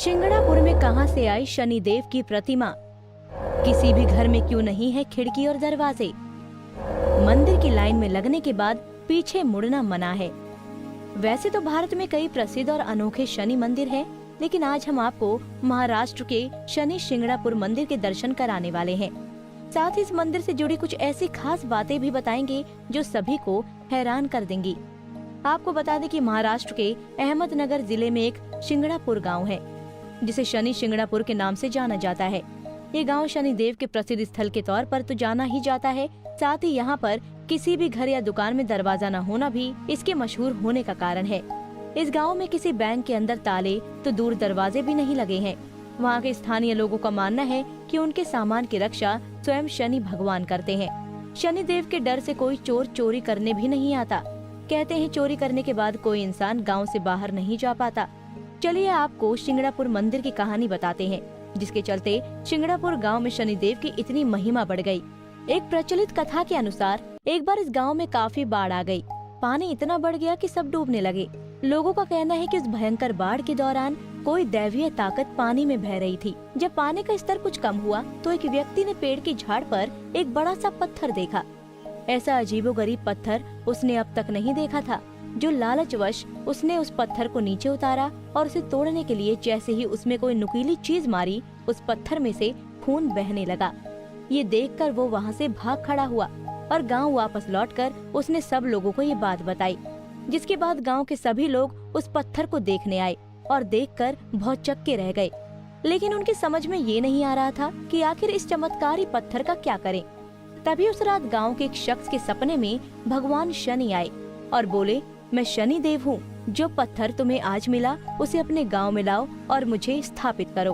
शिंगणापुर में कहां से आई शनिदेव की प्रतिमा? किसी भी घर में क्यों नहीं है खिड़की और दरवाजे? मंदिर की लाइन में लगने के बाद पीछे मुड़ना मना है। वैसे तो भारत में कई प्रसिद्ध और अनोखे शनि मंदिर हैं, लेकिन आज हम आपको महाराष्ट्र के शनि शिंगणापुर मंदिर के दर्शन कराने वाले हैं। साथ ही इस मंदिर से जुड़ी कुछ ऐसी खास बातें भी बताएंगे जो सभी को हैरान कर देंगी। आपको बता दें कि महाराष्ट्र के अहमदनगर जिले में एक शिंगणापुर गांव है, जिसे शनि शिंगणापुर के नाम से जाना जाता है। ये गांव शनिदेव के प्रसिद्ध स्थल के तौर पर तो जाना ही जाता है। साथ ही यहाँ पर किसी भी घर या दुकान में दरवाजा न होना भी इसके मशहूर होने का कारण है। इस गांव में किसी बैंक के अंदर ताले तो दूर दरवाजे भी नहीं लगे हैं। वहाँ के स्थानीय लोगों का मानना है कि उनके सामान की रक्षा स्वयं शनि भगवान करते हैं। शनिदेव के डर से कोई चोर चोरी करने भी नहीं आता। कहते हैं चोरी करने के बाद कोई इंसान गांव से बाहर नहीं जा पाता। चलिए आपको शिंगणापुर मंदिर की कहानी बताते हैं, जिसके चलते शिंगणापुर गांव में शनिदेव की इतनी महिमा बढ़ गई। एक प्रचलित कथा के अनुसार एक बार इस गांव में काफी बाढ़ आ गई। पानी इतना बढ़ गया कि सब डूबने लगे। लोगों का कहना है कि उस भयंकर बाढ़ के दौरान कोई दैवीय ताकत पानी में बह रही थी। जब पानी का स्तर कुछ कम हुआ तो एक व्यक्ति ने पेड़ की झाड़ पर एक बड़ा सा पत्थर देखा। ऐसा अजीबोगरीब पत्थर उसने अब तक नहीं देखा था। जो लालचवश उसने उस पत्थर को नीचे उतारा और उसे तोड़ने के लिए जैसे ही उसमें कोई नुकीली चीज मारी, उस पत्थर में से खून बहने लगा। ये देखकर वो वहाँ से भाग खड़ा हुआ और गांव वापस लौटकर उसने सब लोगों को ये बात बताई। जिसके बाद गांव के सभी लोग उस पत्थर को देखने आए और देखकर भौचक्के रह गए। लेकिन उनकी समझ में ये नहीं आ रहा था कि आखिर इस चमत्कारी पत्थर का क्या करें। तभी उस रात गांव के एक शख्स के सपने में भगवान शनि आए और बोले, मैं शनि देव हूँ। जो पत्थर तुम्हें आज मिला उसे अपने गांव में लाओ और मुझे स्थापित करो।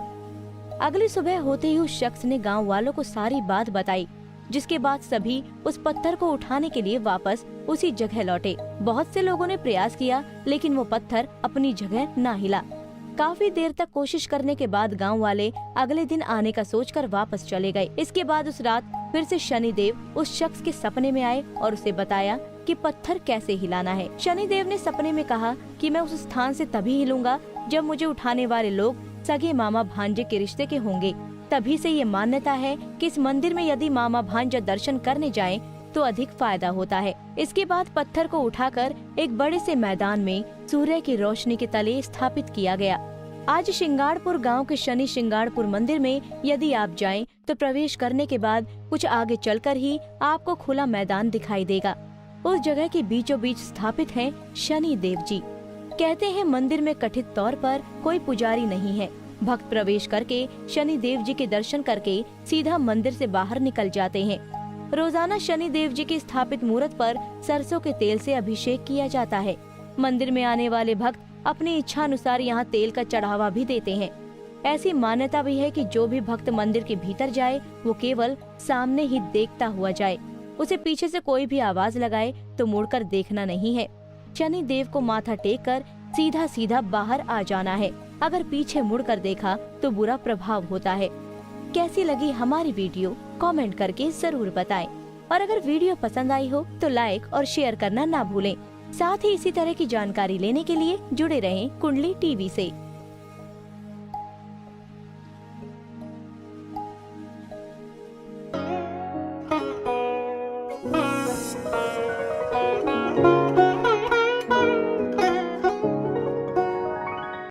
अगली सुबह होते ही उस शख्स ने गांव वालों को सारी बात बताई, जिसके बाद सभी उस पत्थर को उठाने के लिए वापस उसी जगह लौटे। बहुत से लोगों ने प्रयास किया, लेकिन वो पत्थर अपनी जगह ना हिला। काफी देर तक कोशिश करने के बाद गांव वाले अगले दिन आने का सोचकर वापस चले गए। इसके बाद उस रात फिर से शनिदेव उस शख्स के सपने में आए और उसे बताया कि पत्थर कैसे हिलाना है। शनिदेव ने सपने में कहा कि मैं उस स्थान से तभी हिलूंगा जब मुझे उठाने वाले लोग सगे मामा भांजे के रिश्ते के होंगे। तभी से ये मान्यता है कि इस मंदिर में यदि मामा भांजा दर्शन करने जाएं तो अधिक फायदा होता है। इसके बाद पत्थर को उठाकर एक बड़े से मैदान में सूर्य की रोशनी के तले स्थापित किया गया। आज शिंगाड़पुर गांव के शनि शिंगाड़पुर मंदिर में यदि आप जाएं तो प्रवेश करने के बाद कुछ आगे चलकर ही आपको खुला मैदान दिखाई देगा। उस जगह के बीचों बीच स्थापित हैं शनि देव जी। कहते हैं मंदिर में कथित तौर पर कोई पुजारी नहीं है। भक्त प्रवेश करके शनि देव जी के दर्शन करके सीधा मंदिर से बाहर निकल जाते हैं। रोजाना शनि देव जी की स्थापित मूर्त पर सरसों के तेल से अभिषेक किया जाता है। मंदिर में आने वाले भक्त अपनी इच्छा अनुसार यहाँ तेल का चढ़ावा भी देते हैं। ऐसी मान्यता भी है कि जो भी भक्त मंदिर के भीतर जाए वो केवल सामने ही देखता हुआ जाए। उसे पीछे से कोई भी आवाज लगाए तो मुड़कर देखना नहीं है। शनि देव को माथा टेक कर सीधा सीधा बाहर आ जाना है। अगर पीछे मुड़कर देखा तो बुरा प्रभाव होता है। कैसी लगी हमारी वीडियो कमेंट करके जरूर बताएं। और अगर वीडियो पसंद आई हो तो लाइक और शेयर करना ना भूलें। साथ ही इसी तरह की जानकारी लेने के लिए जुड़े रहें कुंडली टीवी से।